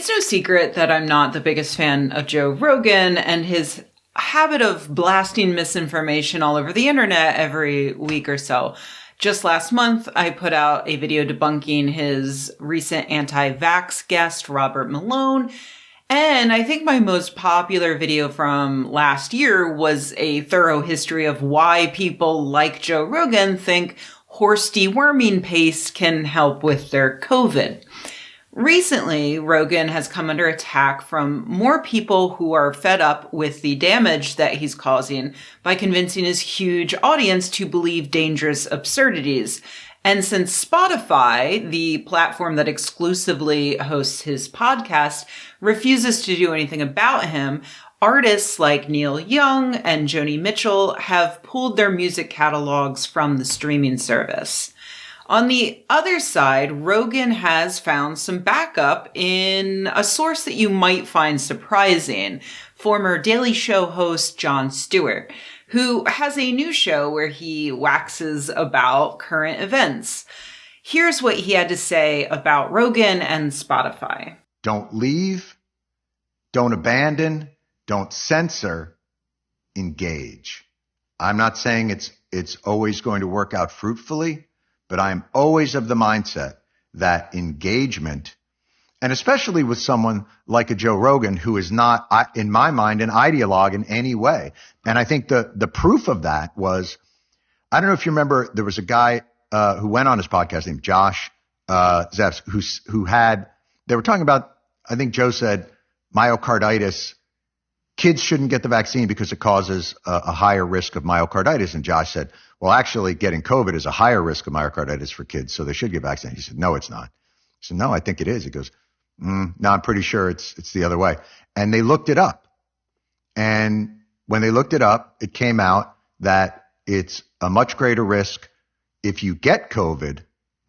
It's no secret that I'm not the biggest fan of Joe Rogan and his habit of blasting misinformation all over the internet every week or so. Just last month, I put out a video debunking his recent anti-vax guest, Robert Malone. And I think my most popular video from last year was a thorough history of why people like Joe Rogan think horse deworming paste can help with their COVID. Recently, Rogan has come under attack from more people who are fed up with the damage that he's causing by convincing his huge audience to believe dangerous absurdities. And since Spotify, the platform that exclusively hosts his podcast, refuses to do anything about him, artists like Neil Young and Joni Mitchell have pulled their music catalogs from the streaming service. On the other side, Rogan has found some backup in a source that you might find surprising, former Daily Show host Jon Stewart, who has a new show where he waxes about current events. Here's what he had to say about Rogan and Spotify. Don't leave, don't abandon, don't censor, engage. I'm not saying it's always going to work out fruitfully, but I'm always of the mindset that engagement, and especially with someone like a Joe Rogan, who is not, in my mind, an ideologue in any way. And I think the proof of that was, I don't know if you remember, there was a guy who went on his podcast named Gish Gallop, who had, they were talking about, I think Joe said, myocarditis. Kids shouldn't get the vaccine because it causes a higher risk of myocarditis. And Josh said, well, actually getting COVID is a higher risk of myocarditis for kids, so they should get vaccinated. He said, no, it's not. He said, no, I think it is. He goes, no, I'm pretty sure it's the other way. And they looked it up. And when they looked it up, it came out that it's a much greater risk if you get COVID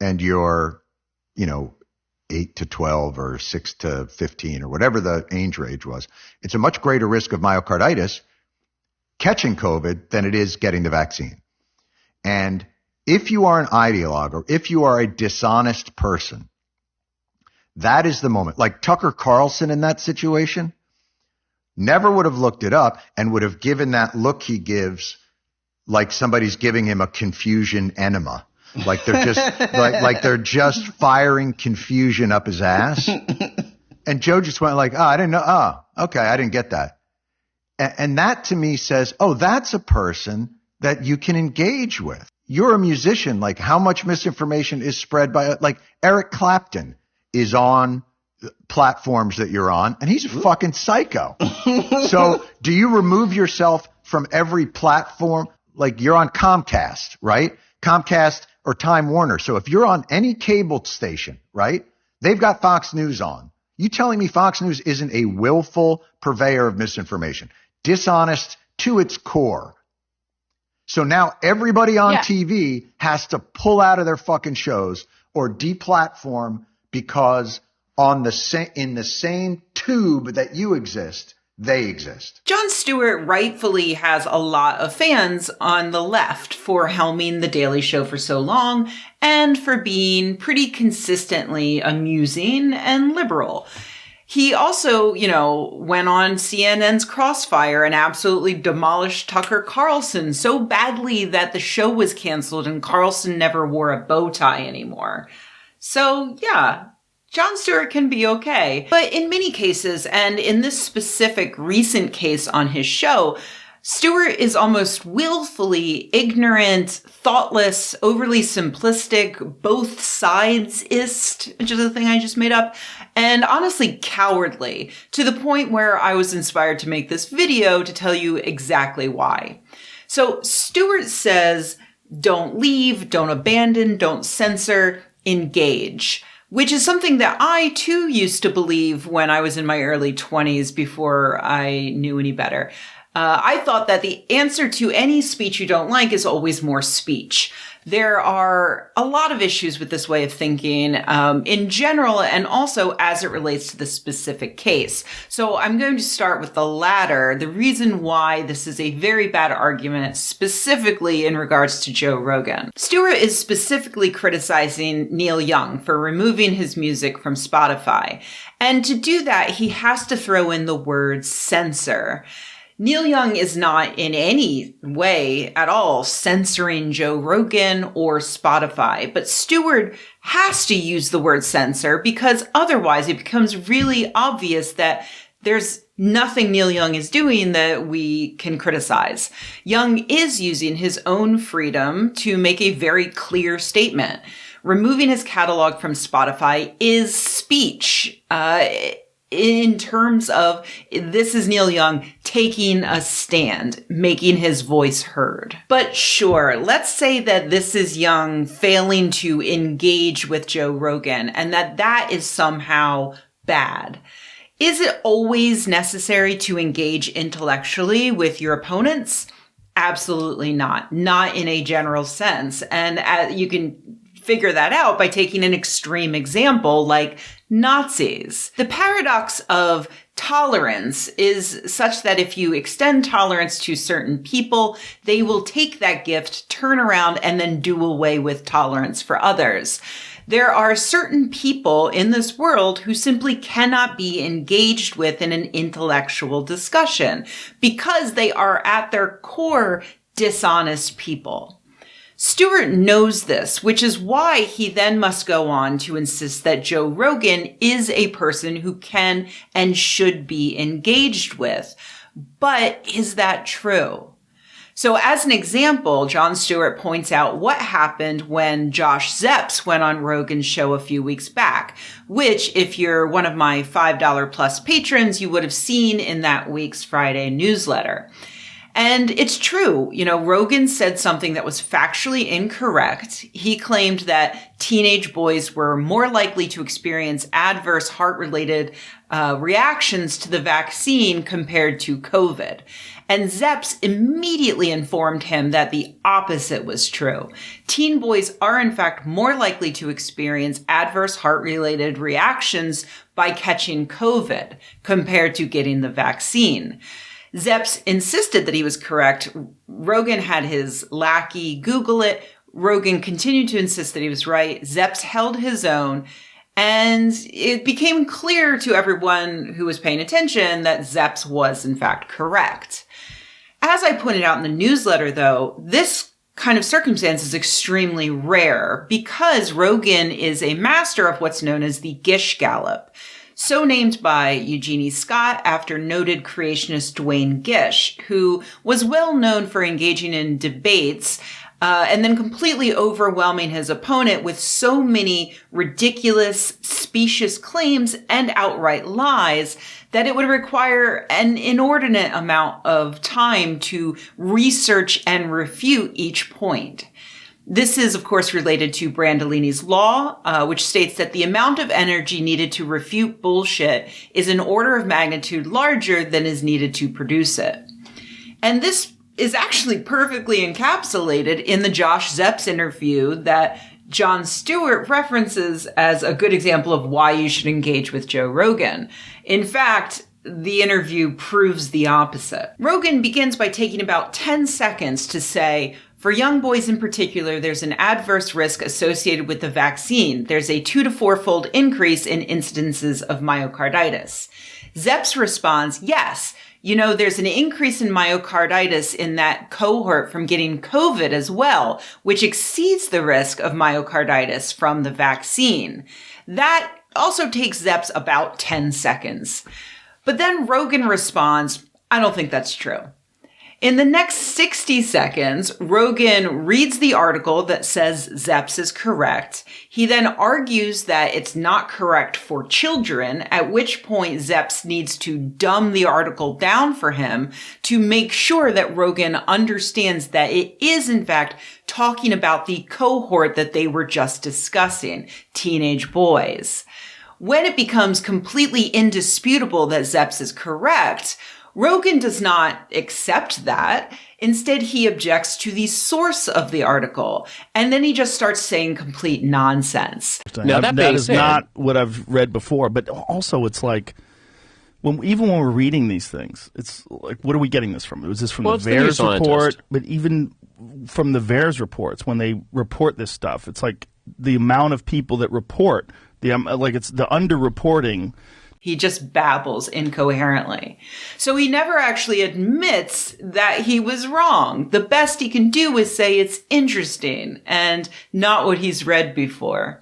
and you're, 8 to 12 or 6 to 15 or whatever the age range was. It's a much greater risk of myocarditis catching COVID than it is getting the vaccine. And if you are an ideologue or if you are a dishonest person, that is the moment. Like Tucker Carlson in that situation never would have looked it up and would have given that look he gives like somebody's giving him a confusion enema. Like they're just like they're just firing confusion up his ass. And Joe just went like, I didn't know. Oh, okay. I didn't get that. And that to me says, oh, that's a person that you can engage with. You're a musician. Like how much misinformation is spread by, like Eric Clapton is on platforms that you're on and he's a fucking psycho. So do you remove yourself from every platform? Like you're on Comcast, right? Comcast or Time Warner. So if you're on any cable station, right, they've got Fox News on. You telling me Fox News isn't a willful purveyor of misinformation, dishonest to its core. So now everybody on TV has to pull out of their fucking shows or deplatform because in the same tube that you exist, they exist. Jon Stewart rightfully has a lot of fans on the left for helming The Daily Show for so long and for being pretty consistently amusing and liberal. He also, went on CNN's Crossfire and absolutely demolished Tucker Carlson so badly that the show was canceled and Carlson never wore a bow tie anymore. So, yeah. Jon Stewart can be okay. But in many cases, and in this specific recent case on his show, Stewart is almost willfully ignorant, thoughtless, overly simplistic, both sides-ist, which is a thing I just made up, and honestly cowardly, to the point where I was inspired to make this video to tell you exactly why. So Stewart says, don't leave, don't abandon, don't censor, engage. Which is something that I, too, used to believe when I was in my early 20s before I knew any better. I thought that the answer to any speech you don't like is always more speech. There are a lot of issues with this way of thinking in general, and also as it relates to the specific case. So I'm going to start with the latter, the reason why this is a very bad argument, specifically in regards to Joe Rogan. Stewart is specifically criticizing Neil Young for removing his music from Spotify. And to do that, he has to throw in the word censor. Neil Young is not in any way at all censoring Joe Rogan or Spotify, but Stewart has to use the word censor because otherwise it becomes really obvious that there's nothing Neil Young is doing that we can criticize. Young is using his own freedom to make a very clear statement. Removing his catalog from Spotify is speech. In terms of, this is Neil Young taking a stand, making his voice heard. But sure, let's say that this is Young failing to engage with Joe Rogan and that is somehow bad. Is it always necessary to engage intellectually with your opponents? Absolutely not. Not in a general sense. And you can figure that out by taking an extreme example like Nazis. The paradox of tolerance is such that if you extend tolerance to certain people, they will take that gift, turn around, and then do away with tolerance for others. There are certain people in this world who simply cannot be engaged with in an intellectual discussion because they are at their core dishonest people. Stewart knows this, which is why he then must go on to insist that Joe Rogan is a person who can and should be engaged with. But is that true? So as an example, Jon Stewart points out what happened when Josh Zepps went on Rogan's show a few weeks back, which if you're one of my $5 plus patrons, you would have seen in that week's Friday newsletter. And it's true, Rogan said something that was factually incorrect. He claimed that teenage boys were more likely to experience adverse heart-related reactions to the vaccine compared to COVID. And Zepps immediately informed him that the opposite was true. Teen boys are in fact more likely to experience adverse heart-related reactions by catching COVID compared to getting the vaccine. Zepps insisted that he was correct. Rogan had his lackey Google it. Rogan continued to insist that he was right. Zepps held his own. And it became clear to everyone who was paying attention that Zepps was, in fact, correct. As I pointed out in the newsletter, though, this kind of circumstance is extremely rare because Rogan is a master of what's known as the Gish Gallop, so named by Eugenie Scott after noted creationist Duane Gish, who was well known for engaging in debates and then completely overwhelming his opponent with so many ridiculous, specious claims and outright lies that it would require an inordinate amount of time to research and refute each point. This is, of course, related to Brandolini's law, which states that the amount of energy needed to refute bullshit is an order of magnitude larger than is needed to produce it. And this is actually perfectly encapsulated in the Josh Zepps interview that Jon Stewart references as a good example of why you should engage with Joe Rogan. In fact, the interview proves the opposite. Rogan begins by taking about 10 seconds to say, for young boys in particular, there's an adverse risk associated with the vaccine. There's a 2 to 4-fold increase in incidences of myocarditis. Zepps responds, yes, there's an increase in myocarditis in that cohort from getting COVID as well, which exceeds the risk of myocarditis from the vaccine. That also takes Zepps about 10 seconds. But then Rogan responds, I don't think that's true. In the next 60 seconds, Rogan reads the article that says Zepps is correct. He then argues that it's not correct for children, at which point Zepps needs to dumb the article down for him to make sure that Rogan understands that it is, in fact, talking about the cohort that they were just discussing, teenage boys. When it becomes completely indisputable that Zepps is correct, Rogan does not accept that. Instead, he objects to the source of the article, and then he just starts saying complete nonsense. Now, that is not what I've read before, but also it's like, even when we're reading these things, it's like, what are we getting this from? Was this from the VAERS report? But even from the VAERS reports, when they report this stuff, it's like the amount of people that report, it's the underreporting. He just babbles incoherently. So he never actually admits that he was wrong. The best he can do is say it's interesting and not what he's read before.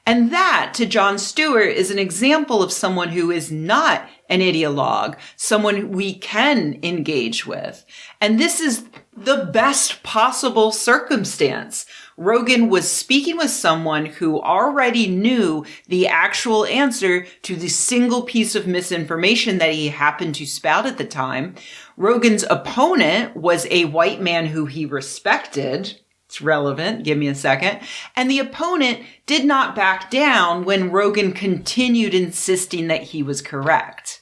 And that, to Jon Stewart, is an example of someone who is not an ideologue, someone we can engage with. And this is the best possible circumstance. Rogan was speaking with someone who already knew the actual answer to the single piece of misinformation that he happened to spout at the time. Rogan's opponent was a white man who he respected. It's relevant. Give me a second. And the opponent did not back down when Rogan continued insisting that he was correct.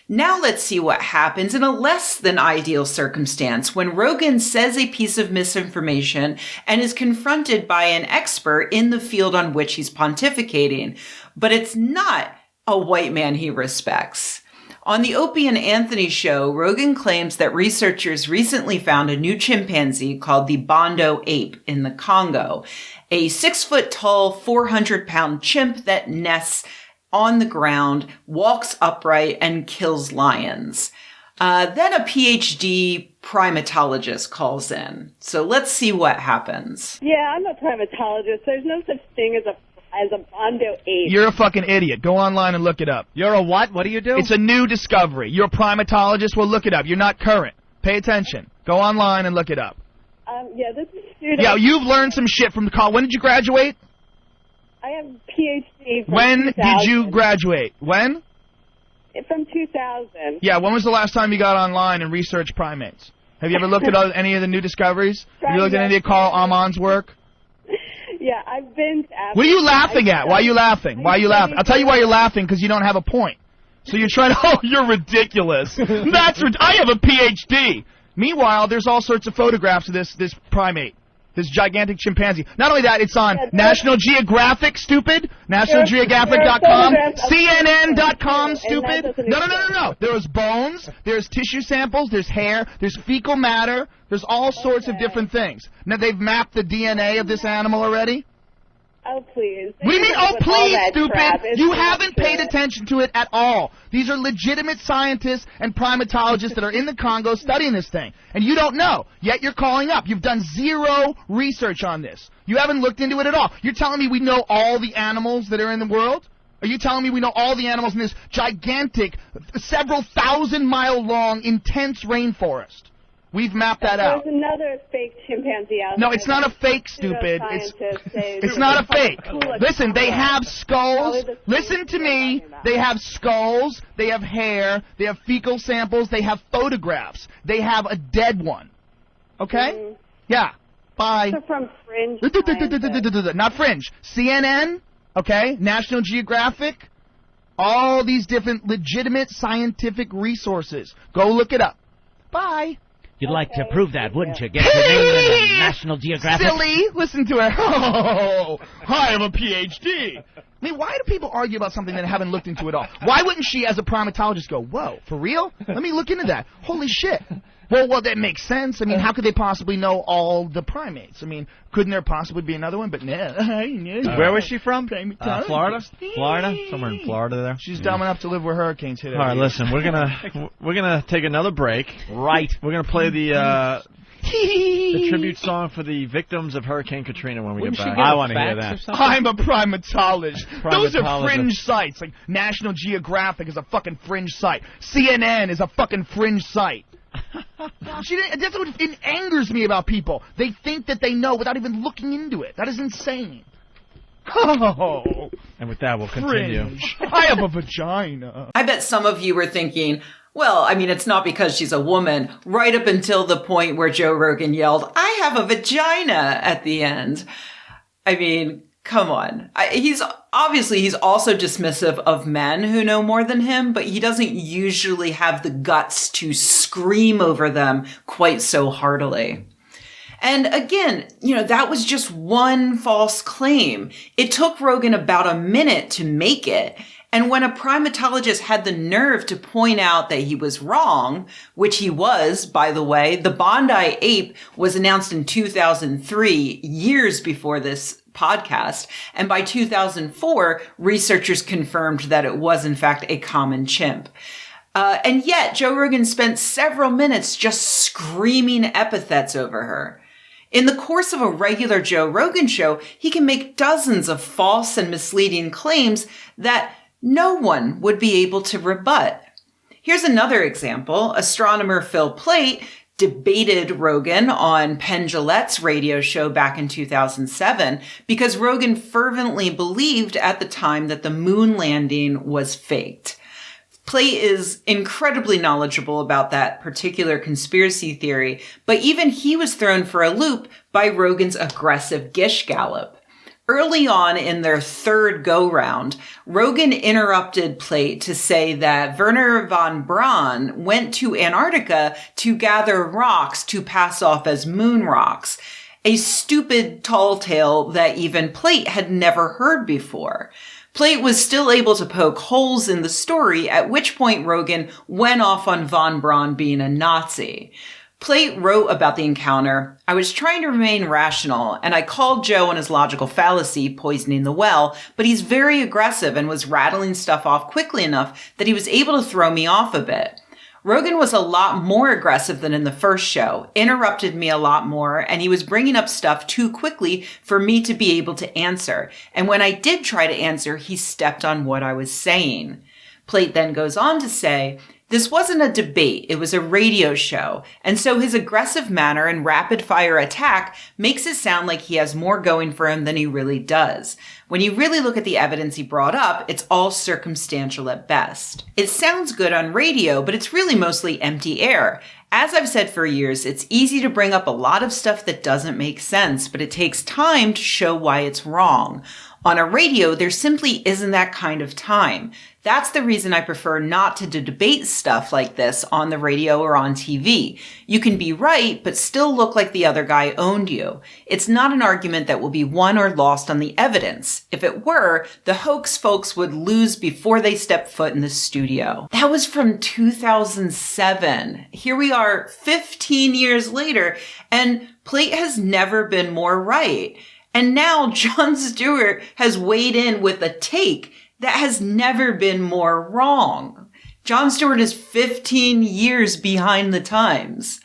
Now let's see what happens in a less than ideal circumstance when Rogan says a piece of misinformation and is confronted by an expert in the field on which he's pontificating. But it's not a white man he respects. On the Opie and Anthony show, Rogan claims that researchers recently found a new chimpanzee called the Bondo ape in the Congo, a 6-foot-tall, 400-pound chimp that nests on the ground, walks upright, and kills lions. Then a PhD primatologist calls in. So let's see what happens. Yeah, I'm a primatologist. There's no such thing as a Bondo ape. You're a fucking idiot. Go online and look it up. You're a what? What do you do? It's a new discovery. You're a primatologist? Well, look it up. You're not current. Pay attention. Go online and look it up. Yeah, this is student. Yeah, you've learned some shit from the college. When did you graduate? I have a PhD from When 2000. did you graduate? When? From 2000. Yeah, when was the last time you got online and researched primates? Have you ever looked at any of the new discoveries? Have you looked at any of Carl Amon's work? Yeah, I've been to Africa. What are you laughing at? Why are you laughing? Why are you laughing? I'll tell you why you're laughing, because you don't have a point. So you're trying to, oh, you're ridiculous. I have a PhD. Meanwhile, there's all sorts of photographs of this primate, this gigantic chimpanzee. Not only that, it's on National Geographic, stupid. NationalGeographic.com. CNN.com, stupid. No. There's bones, there's tissue samples, there's hair, there's fecal matter, there's all sorts of different things. Now, they've mapped the DNA of this animal already? Oh, please. What do you mean, oh, please, stupid? You haven't paid attention to it at all. These are legitimate scientists and primatologists that are in the Congo studying this thing. And you don't know. Yet you're calling up. You've done zero research on this. You haven't looked into it at all. You're telling me we know all the animals that are in the world? Are you telling me we know all the animals in this gigantic, several thousand-mile-long, intense rainforest? We've mapped that out. There's another fake chimpanzee out No, there. it's not a fake, stupid. It's not a fake. Listen, they have skulls. Listen to me. They have skulls. They have hair. They have fecal samples. They have photographs. They have a dead one. Okay? Yeah. Bye. They're from Fringe. Not Fringe. CNN. Okay? National Geographic. All these different legitimate scientific resources. Go look it up. Bye. You'd like to prove that, wouldn't you? Get your name in the National Geographic. Silly! Listen to her. Oh, I have a PhD. I mean, why do people argue about something that they haven't looked into at all? Why wouldn't she, as a primatologist, go, whoa, for real? Let me look into that. Holy shit. Well, that makes sense. I mean, how could they possibly know all the primates? I mean, couldn't there possibly be another one? But no. Where was she from? Florida? Florida? Somewhere in Florida there? She's dumb enough to live where hurricanes hit. All right, listen, we're gonna take another break. Right. We're gonna play the tribute song for the victims of Hurricane Katrina when we get back. I want to hear that. I'm a primatologist. Those are fringe sites. Like National Geographic is a fucking fringe site. CNN is a fucking fringe site. That's what angers me about people. They think that they know without even looking into it. That is insane. Oh. And with that, we'll continue. Fringe. I have a vagina. I bet some of you were thinking, well, I mean, it's not because she's a woman, right up until the point where Joe Rogan yelled, I have a vagina at the end. I mean, come on. He's Obviously, he's also dismissive of men who know more than him, but he doesn't usually have the guts to scream over them quite so heartily. And again, that was just one false claim. It took Rogan about a minute to make it. And when a primatologist had the nerve to point out that he was wrong, which he was, by the way, the Bondi ape was announced in 2003, years before this podcast. And by 2004, researchers confirmed that it was, in fact, a common chimp. And yet, Joe Rogan spent several minutes just screaming epithets over her. In the course of a regular Joe Rogan show, he can make dozens of false and misleading claims that no one would be able to rebut. Here's another example. Astronomer Phil Plait debated Rogan on Penn Jillette's radio show back in 2007 because Rogan fervently believed at the time that the moon landing was faked. Plait is incredibly knowledgeable about that particular conspiracy theory, but even he was thrown for a loop by Rogan's aggressive Gish Gallop. Early on in their third go-round, Rogan interrupted Plait to say that Wernher von Braun went to Antarctica to gather rocks to pass off as moon rocks, a stupid tall tale that even Plait had never heard before. Plait was still able to poke holes in the story, at which point Rogan went off on von Braun being a Nazi. Plait wrote about the encounter, "I was trying to remain rational, and I called Joe on his logical fallacy, poisoning the well, but he's very aggressive and was rattling stuff off quickly enough that he was able to throw me off a bit. Rogan was a lot more aggressive than in the first show, interrupted me a lot more, and he was bringing up stuff too quickly for me to be able to answer. And when I did try to answer, he stepped on what I was saying." Plait then goes on to say, "This wasn't a debate, it was a radio show, and so his aggressive manner and rapid-fire attack makes it sound like he has more going for him than he really does. When you really look at the evidence he brought up, it's all circumstantial at best. It sounds good on radio, but it's really mostly empty air. As I've said for years, it's easy to bring up a lot of stuff that doesn't make sense, but it takes time to show why it's wrong. On a radio, there simply isn't that kind of time. That's the reason I prefer not to debate stuff like this on the radio or on TV. You can be right, but still look like the other guy owned you. It's not an argument that will be won or lost on the evidence. If it were, the hoax folks would lose before they step foot in the studio." That was from 2007. Here we are 15 years later, and Plait has never been more right. And now Jon Stewart has weighed in with a take that has never been more wrong. Jon Stewart is 15 years behind the times.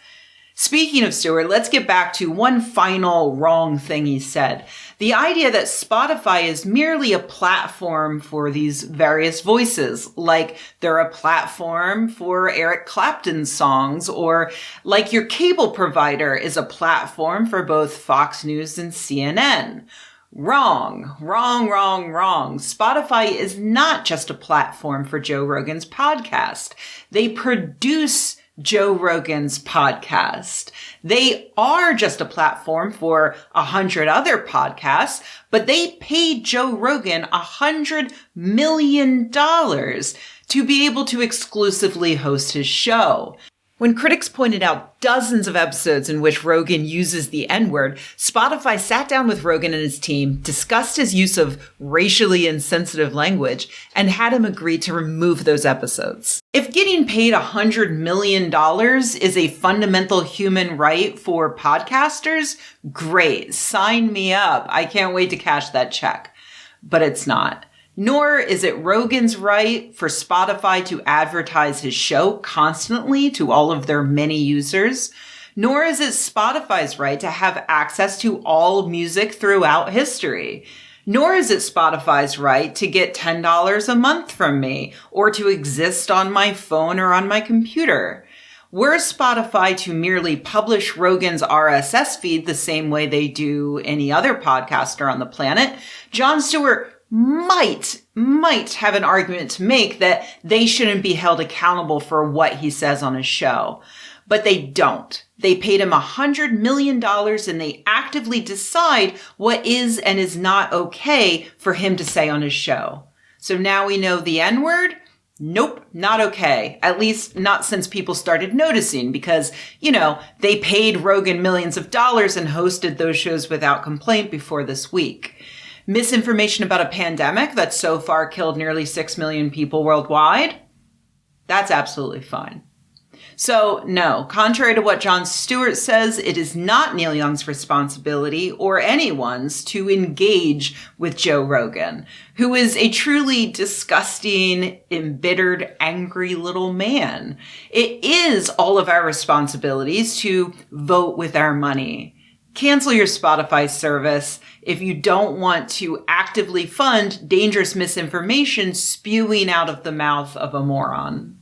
Speaking of Stewart, let's get back to one final wrong thing he said. The idea that Spotify is merely a platform for these various voices, like they're a platform for Eric Clapton's songs, or like your cable provider is a platform for both Fox News and CNN. Wrong, wrong, wrong, wrong. Spotify is not just a platform for Joe Rogan's podcast. They produce Joe Rogan's podcast. They are just a platform for 100 other podcasts, but they paid Joe Rogan $100 million to be able to exclusively host his show. When critics pointed out dozens of episodes in which Rogan uses the N-word, Spotify sat down with Rogan and his team, discussed his use of racially insensitive language, and had him agree to remove those episodes. If getting paid $100 million is a fundamental human right for podcasters, great, sign me up. I can't wait to cash that check. But it's not. Nor is it Rogan's right for Spotify to advertise his show constantly to all of their many users. Nor is it Spotify's right to have access to all music throughout history. Nor is it Spotify's right to get $10 a month from me or to exist on my phone or on my computer. Were Spotify to merely publish Rogan's RSS feed the same way they do any other podcaster on the planet, Jon Stewart might have an argument to make that they shouldn't be held accountable for what he says on his show. But they don't. They paid him $100 million and they actively decide what is and is not okay for him to say on his show. So now we know the N-word? Nope, not okay. At least not since people started noticing because, they paid Rogan millions of dollars and hosted those shows without complaint before this week. Misinformation about a pandemic that so far killed nearly 6 million people worldwide? That's absolutely fine. So, no, contrary to what Jon Stewart says, it is not Neil Young's responsibility or anyone's to engage with Joe Rogan, who is a truly disgusting, embittered, angry little man. It is all of our responsibilities to vote with our money. Cancel your Spotify service if you don't want to actively fund dangerous misinformation spewing out of the mouth of a moron.